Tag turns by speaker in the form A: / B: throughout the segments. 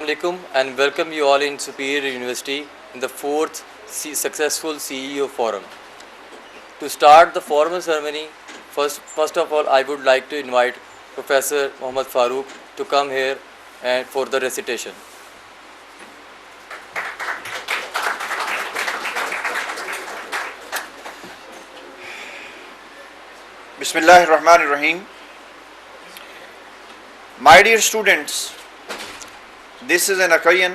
A: Alaikum and welcome you all in Superior University in the fourth successful CEO forum. To start the formal ceremony, first of all, I would like to invite Professor Mohammad Farooq to come here and for the recitation.
B: Bismillahir Rahmanir Rahim. My dear students, this is an occasion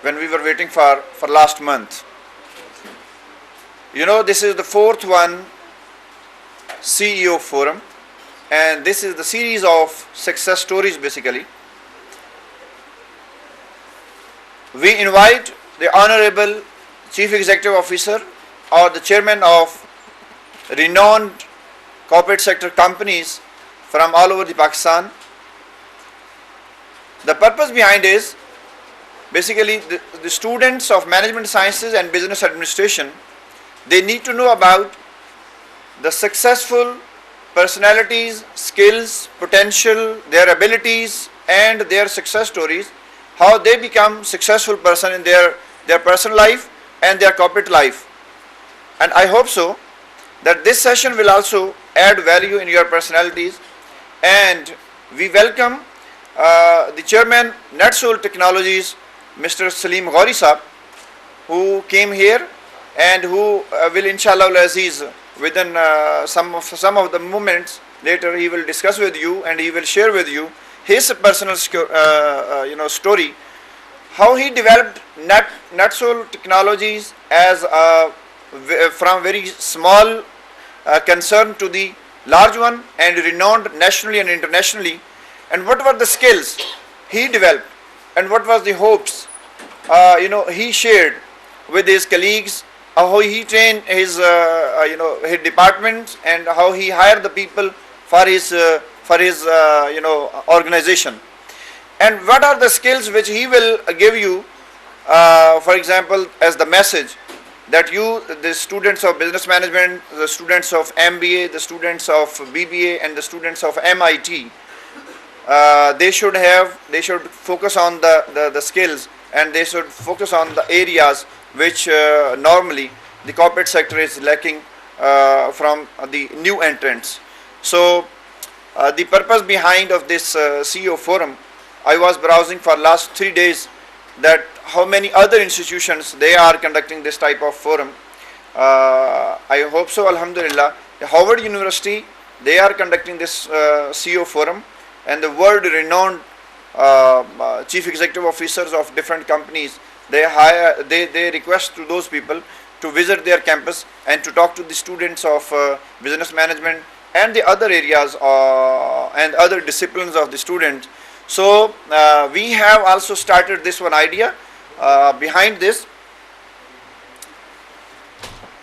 B: when we were waiting for last month. You know, this is the fourth one CEO forum, and this is the series of success stories basically. We invite the Honorable Chief Executive Officer or the Chairman of renowned corporate sector companies from all over the Pakistan. The purpose behind is basically the students of management sciences and business administration, they need to know about the successful personalities, skills, potential, their abilities and their success stories, how they become successful person in their personal life and their corporate life. And I hope so that this session will also add value in your personalities, and we welcome the Chairman NetSol Technologies, Mr. Salim Ghori Saab, who came here and who will inshallah Aziz within some of the moments later he will discuss with you and he will share with you his personal story, how he developed NetSol Technologies as from very small concern to the large one and renowned nationally and internationally, and what were the skills he developed and what was the hopes he shared with his colleagues, how he trained his his departments and how he hired the people for his organization, and what are the skills which he will give you, for example, as the message that you, the students of business management, the students of MBA, the students of BBA and the students of MIT, they should focus on the skills, and they should focus on the areas which normally the corporate sector is lacking from the new entrants. So the purpose behind of this CEO forum, I was browsing for last 3 days that how many other institutions they are conducting this type of forum. I hope so, alhamdulillah. Harvard University, they are conducting this CEO forum, and the world renowned chief executive officers of different companies, they request to those people to visit their campus and to talk to the students of business management and the other areas and other disciplines of the students. So we have also started this one idea behind this.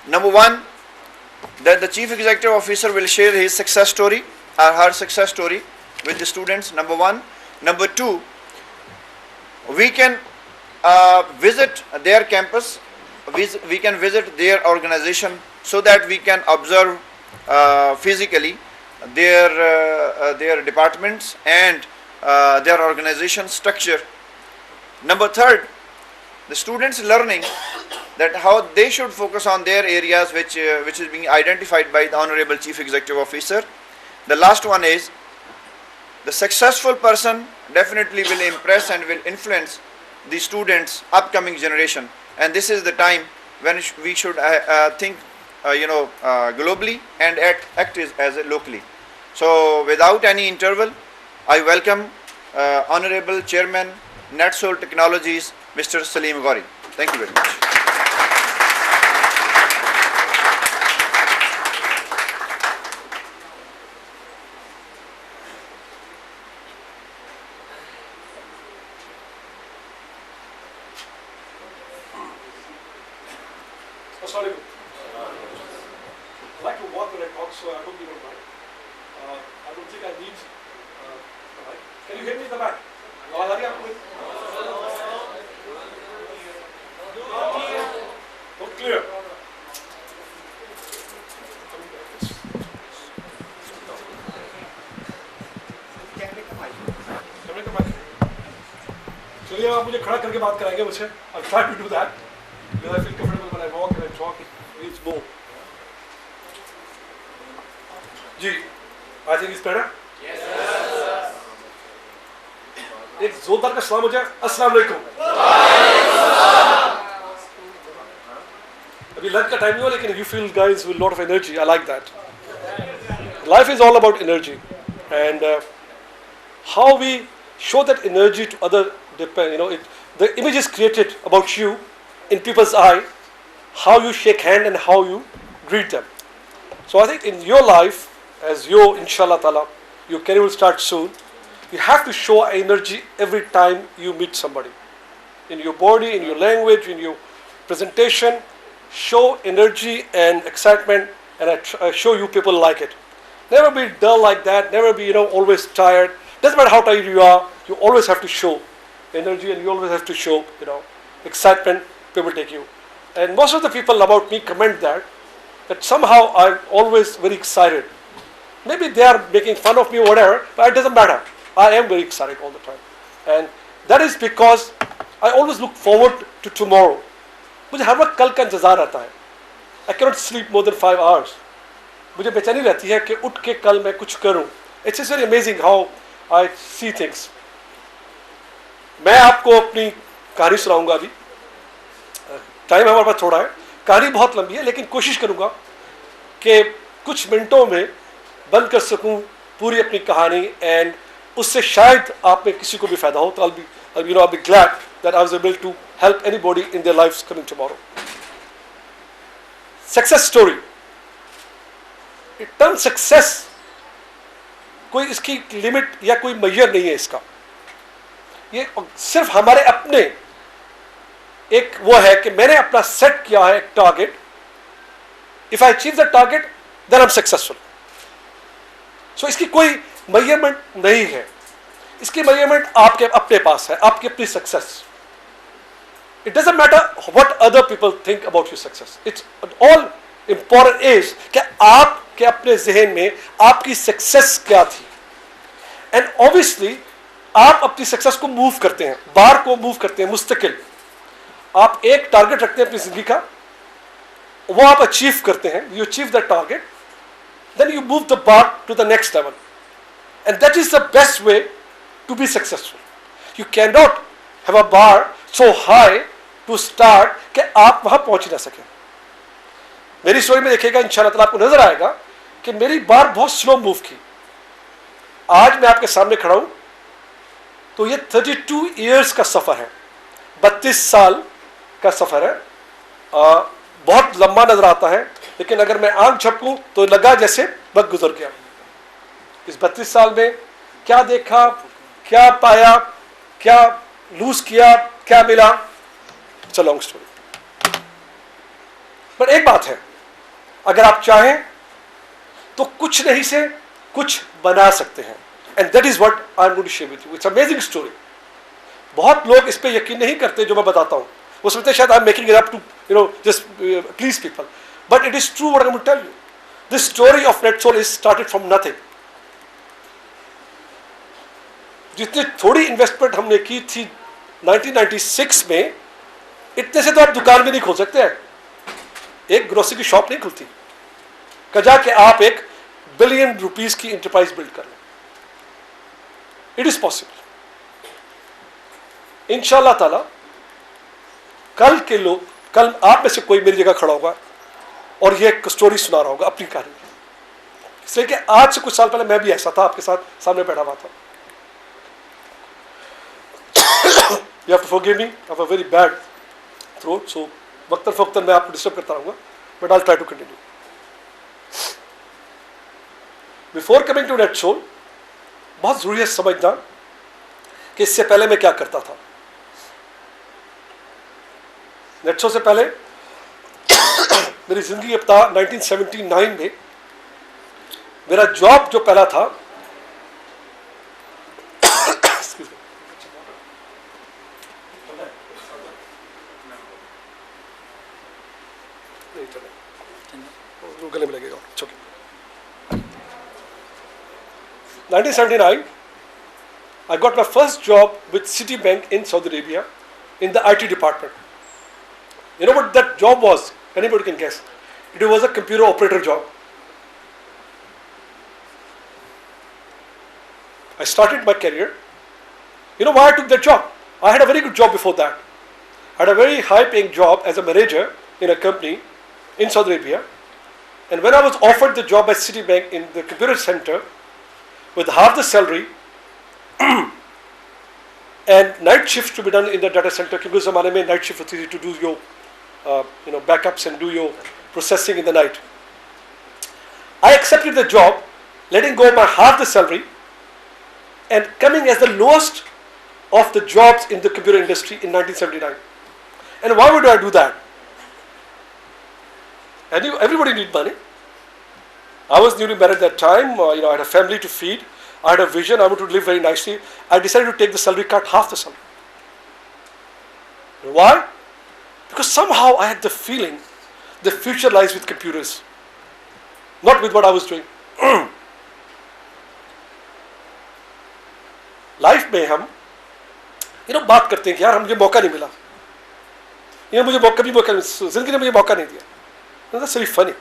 B: Number one, that the chief executive officer will share his success story or her success story with the students, number one. Number two, we can visit their campus, we can visit their organization so that we can observe physically their departments and their organization structure. Number third, the students learning that how they should focus on their areas which is being identified by the Honorable Chief Executive Officer. The last one is the successful person definitely will impress and will influence the students' upcoming generation, and this is the time when we should think globally and act as locally. So without any interval, I welcome Honorable Chairman NetSol Technologies, Mr. Salim Ghori. Thank you very much.
C: Assalamualaikum. I'd like to walk when I talk, so I hope you don't mind. I don't think I need the mic. Can you hear me in the back? आवाज आ रही है आपको? Not clear. Can I make the mic? So चलिए आप मुझे खड़ा करके बात कराएंगे मुझसे. I'll try to do that because I feel comfortable when I walk and I talk. It means more. Ji, I think it's better. एक जोरदार का सलाम हो जाए. अस्सलाम वालेकुम. अभी लंच का टाइम नहीं हुआ लेकिन you feel guys with a lot of energy. I like that. Life is all about energy, and how we show that energy to other depend. The image is created about you in people's eye, how you shake hand and how you greet them. So I think in your life, as you, inshallah ta'ala, your career will start soon. You have to show energy every time you meet somebody. In your body, in your language, in your presentation, show energy and excitement, and I show you people like it. Never be dull like that, never be, always tired. Doesn't matter how tired you are, you always have to show energy and you always have to show, excitement, people take you. And most of the people about me comment that somehow I'm always very excited. Maybe they are making fun of me or whatever, but it doesn't matter. I am very excited all the time. And that is because I always look forward to tomorrow. मुझे हर वक्त कल का इंतजार रहता है. I cannot sleep more than 5 hours. मुझे बेचैनी रहती है कि उठ के कल मैं कुछ करूं. It's just very amazing how I see things. मैं आपको अपनी कहानी सुनाऊंगा अभी. टाइम हमारे पास थोड़ा है. कहानी बहुत लंबी है लेकिन कोशिश करूंगा कि कुछ मिनटों में बंद कर सकूं पूरी अपनी कहानी, एंड उससे शायद आप में किसी को भी फायदा हो. तो I'll be glad that I was able to help anybody in their lives coming tomorrow. Success story. Term success कोई इसकी लिमिट या कोई मेजर नहीं है इसका. ये सिर्फ हमारे अपने एक वो है कि मैंने अपना सेट किया है एक target. If I achieve the target then I am successful. So इसकी कोई मेजरमेंट नहीं है. इसकी मेजरमेंट आपके अपने पास है, आपकी अपनी success. It doesn't matter what other people think about your success. It's all important is कि आपके अपने जहन में आपकी सक्सेस क्या थी. एंड ऑब्वियसली आप अपनी सक्सेस को मूव करते हैं, बार को मूव करते हैं मुस्तकिल. आप एक टारगेट रखते हैं अपनी जिंदगी का, वो आप अचीव करते हैं. You achieve the target, then you move the bar to the next level, and that is the best way to be successful. You can not have a bar so high to start कि आप वहां पहुंच ना सके. मेरी story में देखिएगा इंशाल्लाह ताला आपको नजर आएगा कि मेरी बार बहुत स्लो मूव की. आज मैं आपके सामने खड़ा हूं तो ये 32 इयर्स का सफर है, 32 साल का सफर है. बहुत लंबा नजर आता है लेकिन अगर मैं आंख झपकूं तो लगा जैसे वक्त गुजर गया. इस 32 साल में क्या देखा, क्या पाया, क्या लूज किया, क्या मिला, इट्स अ लॉन्ग स्टोरी. पर एक बात है, अगर आप चाहें तो कुछ नहीं से कुछ बना सकते हैं. And that is what I am going to share with you. It's amazing story. बहुत लोग इस पे यकीन नहीं करते जो मैं बताता हूं. वो सोचते हैं शायद I am making it up to just please people, but it is true what I am going to tell you. This story of NetSol is started from nothing. जितनी थोड़ी इन्वेस्टमेंट हमने की थी 1996 में, इतने से तो आप दुकान भी नहीं खोल सकते हैं. एक ग्रोसरी की शॉप नहीं खुलती कजा के आप एक $1 बिलियन की एंटरप्राइज बिल्ड कर लें. It is possible. इंशाल्लाह ताला कल आप में से कोई मेरी जगह खड़ा होगा और ये एक स्टोरी सुना रहा होगा अपनी कहानी. इसलिए कि आज से कुछ साल पहले मैं भी ऐसा था, आपके साथ सामने बैठा हुआ था. You have to forgive me. I have a very bad throat, so वक्तन मैं आपको डिस्टर्ब करता रहूँगा, but I'll try to continue. Before coming to NetSol, बहुत ज़रूरी है समझना कि इससे पहले मैं क्या करता था. NetSol से पहले मेरी जिंदगी अब था 1979 में. मेरा जॉब जो पहला था, गले में लगेगा. 1979 I got my first job with Citibank in Saudi Arabia in the IT department. You know what that job was? Anybody can guess. It was a computer operator job. I started my career. You know why I took that job? I had a very good job before that. I had a very high paying job as a manager in a company in Saudi Arabia. And when I was offered the job by Citibank in the computer center with half the salary and night shifts to be done in the data center, क्योंकि उस ज़माने में night shift होती थी to do your backups and do your processing in the night. I accepted the job, letting go my half the salary and coming as the lowest of the jobs in the computer industry in 1979. And why would I do that? And everybody need money. I was newly married at that time. I had a family to feed. I had a vision. I wanted to live very nicely. I decided to take the salary cut, half the salary. Why? Because somehow I had the feeling the future lies with computers, not with what I was doing. Life में हम बात करते हैं कि यार मुझे मौका नहीं मिला, मुझे कभी मौका जिंदगी ने मुझे मौका नहीं दिया. सिर्फ फनी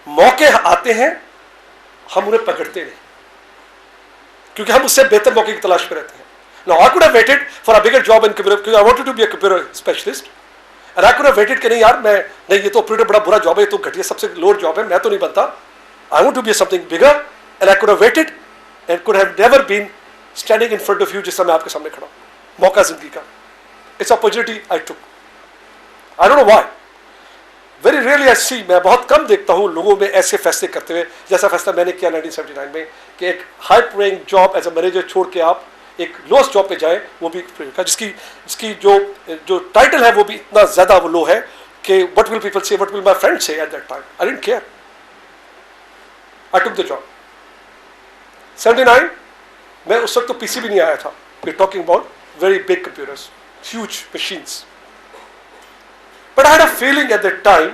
C: मौके आते हैं, हम उन्हें पकड़ते नहीं क्योंकि हम उससे बेहतर मौके की तलाश में रहते हैं. Now I could have waited for a bigger job in computer because I wanted to be a computer specialist, and I could have waited कि नहीं यार मैं नहीं, ये तो ऑपरेटर बड़ा बुरा जॉब है, ये तो घटिया सबसे लोअर जॉब है, मैं तो नहीं बनता. I want to be something bigger, and I could have waited and could have never been standing in front of you जिस समय आपके सामने खड़ा. मौका जिंदगी का. It's opportunity I took. I don't know why. Very rarely I see, मैं बहुत कम देखता हूँ लोगों में ऐसे फैसले करते हुए जैसा फैसला मैंने किया 1979 में कि एक high paying job as a manager छोड़ के आप एक लोएस्ट जॉब पे जाए, वो भी जिसकी जो टाइटल है वो भी इतना ज़्यादा वो लो है कि व्हाट विल पीपल से, व्हाट विल माय फ्रेंड्स से at that time. I didn't care. I took the job. 79 मैं उस वक्त तो पीसी भी नहीं आया था. We are talking about very big computers, huge machines. But I had a feeling at that time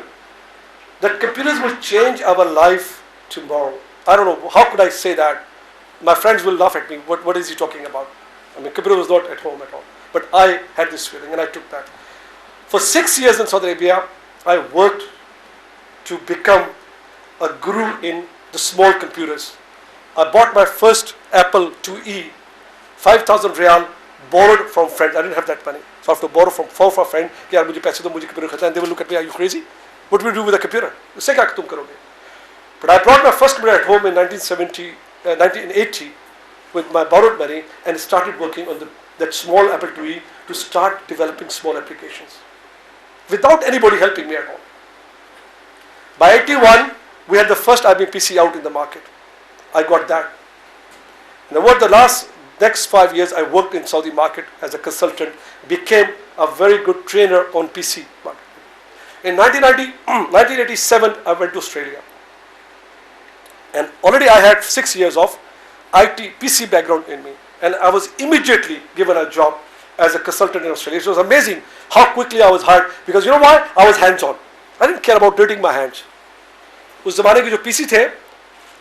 C: that computers will change our life tomorrow. I don't know, how could I say that? My friends will laugh at me. What is he talking about? I mean, computer was not at home at all. But I had this feeling and I took that. For 6 years in Saudi Arabia, I worked to become a guru in the small computers. I bought my first Apple IIe, 5,000 riyal, borrowed from friends. I didn't have that money. So I have to borrow from a friend कि यार मुझे पैसे दो, मुझे computer खरीदना है. They will look at me, are you crazy? What will you do with a computer? उससे क्या तुम करोगे? But I brought my first computer at home in 1980 with my borrowed money and started working on that small Apple IIe to start developing small applications without anybody helping me at all. By 81, we had the first IBM PC out in the market. I got that. And over the next 5 years, I worked in Saudi market as a consultant, became a very good trainer on PC market. In 1987, I went to Australia. And already I had 6 years of IT, PC background in me. And I was immediately given a job as a consultant in Australia. It was amazing how quickly I was hired because you know why? I was hands-on. I didn't care about dirtying my hands. उस ज़माने के जो PC थे,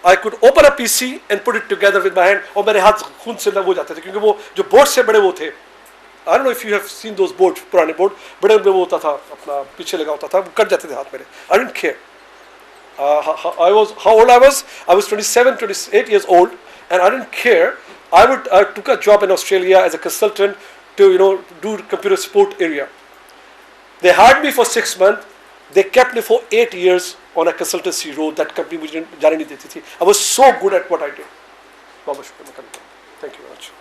C: I could open a PC and put it together with my hand, और मेरे हाथ खून से लग हो जाते थे क्योंकि वो जो बोर्ड से बड़े वो थे. I don't know if you have seen those boards, पुराने बोर्ड बड़े में वो होता था, अपना पीछे लगा होता था, वो कट जाते थे हाथ मेरे. I didn't care. How old I was? I was 27, 28 years old, and I didn't care. I took a job in Australia as a consultant to do computer support area. They hired me for 6 months. They kept me for 8 years on a consultancy role. That company मुझे जाने नहीं देती थी. I was so good at what I did. बहुत शुक्रिया. Thank you very much.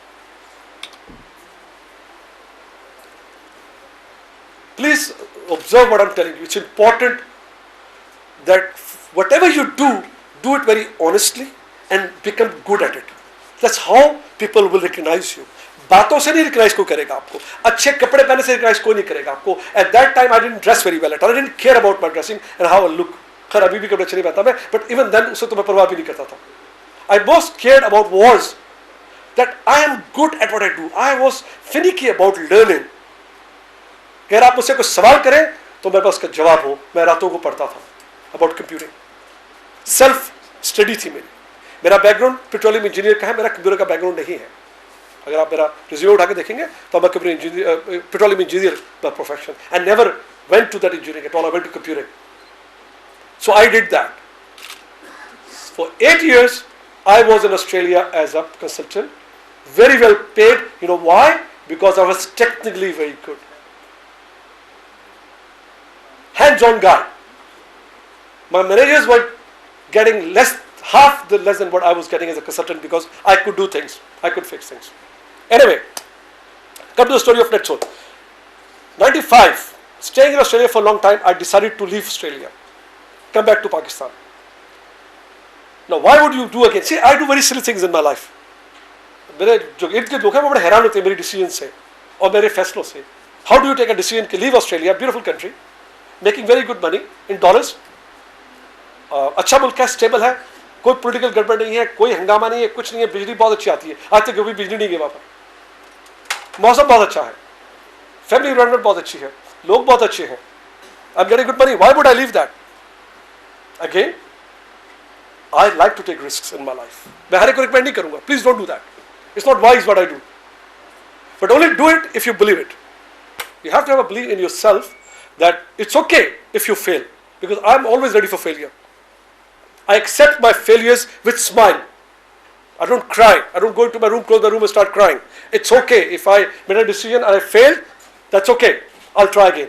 C: Please observe what I'm telling you. It's important that whatever you do it very honestly and become good at it. That's how people will recognize you. बातों से नहीं recognize कोई करेगा आपको. अच्छे कपड़े पहनने से recognize कोई नहीं करेगा आपको. At that time I didn't dress very well at all. I didn't care about my dressing and how I look. खैर अभी भी कपड़े अच्छे नहीं पहनता मैं, but even then उससे तो मैं परवाह भी नहीं करता था. I most cared about was that I am good at what I do. I was finicky about learning. अगर आप मुझसे कुछ सवाल करें तो मेरे पास उसका जवाब हो. मैं रातों को पढ़ता था about computing. सेल्फ स्टडी थी मेरी. मेरा बैकग्राउंड पेट्रोलियम इंजीनियर का है, मेरा कंप्यूटर का बैकग्राउंड नहीं है. अगर आप मेरा रिज्यूमे उठा के देखेंगे तो मैं computer engineer, petroleum engineer by profession, and never went to that engineering at all, I went to computing. So I did that. For 8 years, I was in Australia as a consultant, very well paid. You know why? Because I was technically very good. Hands-on guy. My managers were getting half the less than what I was getting as a consultant because I could do things. I could fix things. Anyway, come to the story of NetSol. 95, staying in Australia for a long time, I decided to leave Australia, come back to Pakistan. Now, why would you do again? See, I do very silly things in my life. मेरे जो इर्द गिर्द लोग हैं वो बड़े हैरान होते हैं मेरी डिसीजन से और मेरे फैसलों से. How do you take a decision कि leave Australia, beautiful country, making very good money in dollars, अच्छा मुल्क है, स्टेबल है, कोई पॉलिटिकल गड़बड़ नहीं है, कोई हंगामा नहीं है, कुछ नहीं है, बिजली बहुत अच्छी आती है. आज तक कभी बिजली नहीं गई वहाँ पर, मौसम बहुत अच्छा है, फैमिली एनवायरनमेंट बहुत अच्छी है, लोग बहुत अच्छे हैं, I am getting good money. Why would I leave that? Again, I like to take risks in my life. मैं हर एक को recommend नहीं करूँगा. Please don't do that. It's not wise what I do. But only do it if you believe it. You have to have a belief in yourself that it's okay if you fail, because I'm always ready for failure. I accept my failures with smile. I don't cry. I don't go into my room, close my room and start crying. It's okay if I made a decision and I failed. That's okay. I'll try again.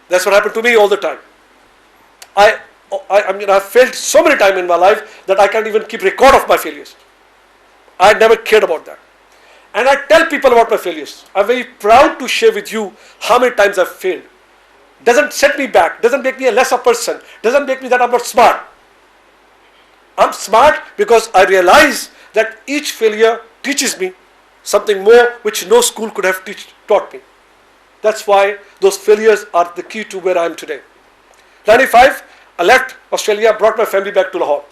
C: That's what happened to me all the time. I mean, I've failed so many times in my life that I can't even keep record of my failures. I never cared about that. And I tell people about my failures. I'm very proud to share with you how many times I've failed. Doesn't set me back, doesn't make me a lesser person, doesn't make me that I'm not smart. I'm smart because I realize that each failure teaches me something more which no school could have taught me. That's why those failures are the key to where I am today. 95, I left Australia, brought my family back to Lahore.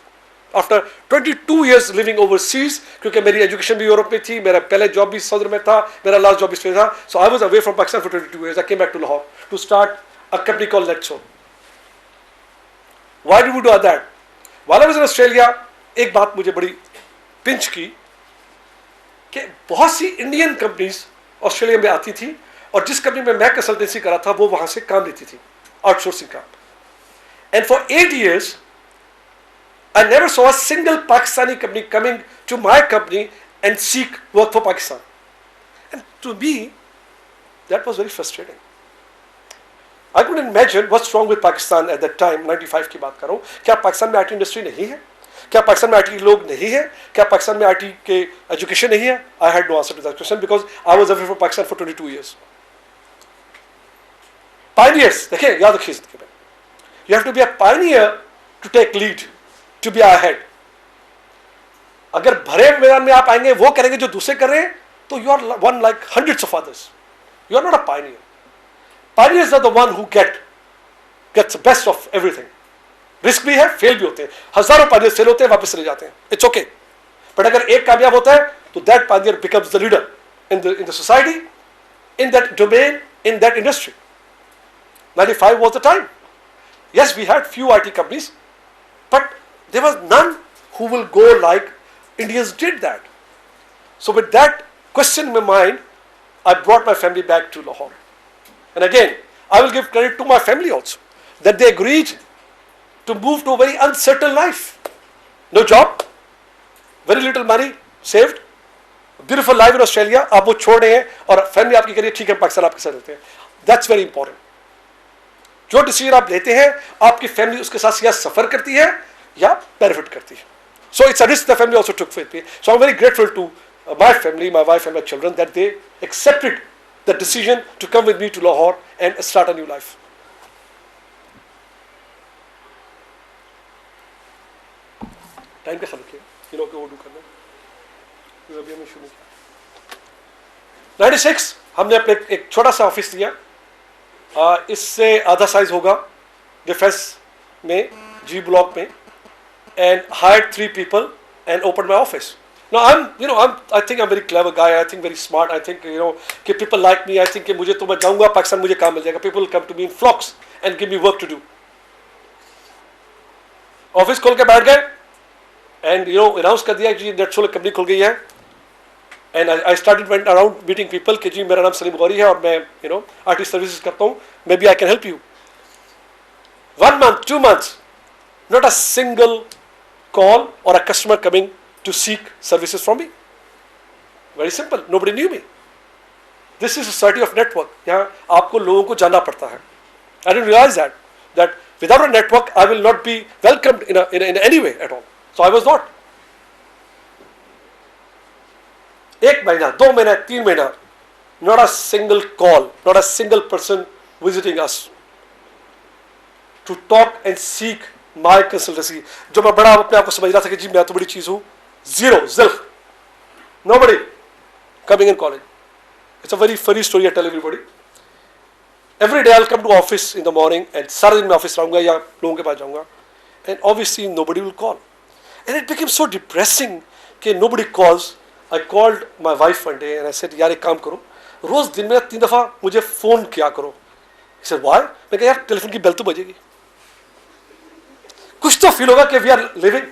C: After 22 years living overseas, क्योंकि मेरी education भी Europe में थी, मेरा पहले job भी Saudi में था, मेरा लास्ट जॉब इसमें था. So I was away from Pakistan for 22 years. I came back to Lahore to start a company called NetSol. Why did we do that? While I was in Australia, एक बात मुझे बड़ी pinch की कि बहुत सी Indian companies Australia में आती थी और जिस कंपनी में मैं कंसल्टेंसी करा था वो वहां से काम लेती थी, आउटसोर्सिंग काम. And for 8 years, I never saw a single Pakistani company coming to my company and seek work for Pakistan. And to me, that was very frustrating. I couldn't imagine what's wrong with Pakistan at that time, 95 की बात कर रहा हूँ. क्या पाकिस्तान में IT industry नहीं है? क्या पाकिस्तान में IT लोग नहीं है? क्या पाकिस्तान में IT के एजुकेशन नहीं है? I had no answer to that question because I was away from Pakistan for 22 years. Pioneers, देखिए याद रखिए इसके बारे में. You have to be a pioneer to take lead, to be ahead. अगर भरे मैदान में आप आएंगे, वो करेंगे जो दूसरे कर रहे हैं, तो you are one like hundreds of others. You are not a pioneer. Pioneers are the one who gets the best of everything. Risk भी है, फेल भी होते हैं. हजारों pioneers फेल होते हैं, वापस चले जाते हैं. It's okay. But अगर एक कामयाब होता है, तो that pioneer becomes the leader in the society, in that domain, in that industry. 95 was the time. Yes, we had few IT companies, but there was none who will go like Indians did that. So with that question in my mind, I brought my family back to Lahore. And again, I will give credit to my family also, that they agreed to move to a very uncertain life. No job, very little money saved, beautiful life in Australia. आप वो छोड़ रहे हैं और family आपकी करिए ठीक है, पाकिस्तान आपके साथ रहते हैं. That's very important. जो डिसीजन आप लेते हैं, आपकी फैमिली उसके साथ या सफर करती है या बेनिफिट करती है. So it's a risk the family also took with me. So I'm very grateful to my family, my wife and my children, that they accepted the decision to come with me to Lahore and start a new life. Time का ख्याल रखिए, ये लोग वो करना अभी हमें शुरू किया. 96 हमने अपने एक छोटा सा ऑफिस लिया, इससे आधा साइज होगा, डिफेंस में, जी ब्लॉक में, and hired 3 people and opened my office. Now I think I'm very clever guy. I think very smart. I think कि people like me. I think कि मुझे तो मैं जाऊँगा पाकिस्तान, मुझे काम मिल जाएगा. People come to me in flocks and give me work to do. Office खोल के बैठ गए and announce कर दिया कि NetSol कंपनी खुल गई है. And I started went around meeting people कि जी मेरा नाम सलीम गौरी है और मैं आर्टिस्ट सर्विसेज करता हूँ, maybe I can help you. 1 month, 2 months, not a single call or a customer coming to seek services from me. Very simple, nobody knew me. This is a society of network. यहाँ आपको लोगों को जानना पड़ता है. I didn't realize that without a network I will not be welcomed in any way at all. So I was not. 1 महीना, 2 महीना, 3 महीना, not a single call, not a single person visiting us to talk and seek my consultancy. जो मैं बड़ा अपने आप को समझ रहा था कि जी मैं तो बड़ी चीज हूं, zero, zilch, nobody coming and calling. It's a very funny story I tell everybody. Every day I'll come to office in the morning and सारा दिन मैं ऑफिस रहूंगा या लोगों के पास जाऊंगा, and obviously nobody will call, and it became so depressing कि nobody calls. I called my wife one day and I said यार एक काम करो, रोज दिन में 3 दफा मुझे फोन किया करो. He said why? मैं कहा यार टेलीफोन की बेल तो बजेगी, कुछ तो फील होगा कि वी आर लिविंग.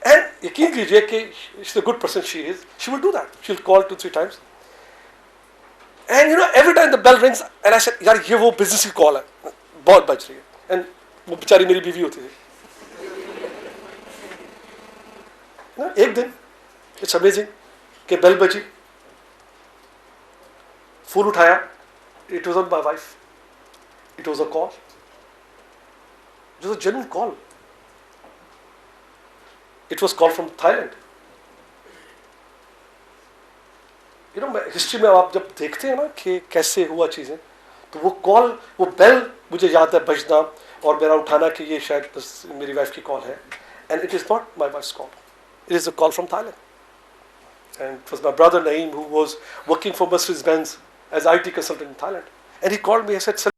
C: एंड यकीन कीजिए कि she is a good person, she will do that. She will call 2-3 times and every time the bell rings and I said यार ये वो बिजनेस की कॉल है, बहुत बज रही है. एंड वो बेचारी मेरी बीवी होती थी. एक दिन इट्स अमेजिंग कि बेल बजी, फोन उठाया, it was not my wife, it was a call. It was a genuine call. It was call from Thailand. History में आप जब देखते हैं ना कि कैसे हुआ चीज़ें, तो वो कॉल, वो बेल मुझे याद है बजना और मेरा उठाना कि ये शायद बस मेरी वाइफ की कॉल है. And it is not my wife's call, it is a call from Thailand. And it was my brother Naeem who was working for Mercedes-Benz as IT consultant in Thailand. And he called me and said,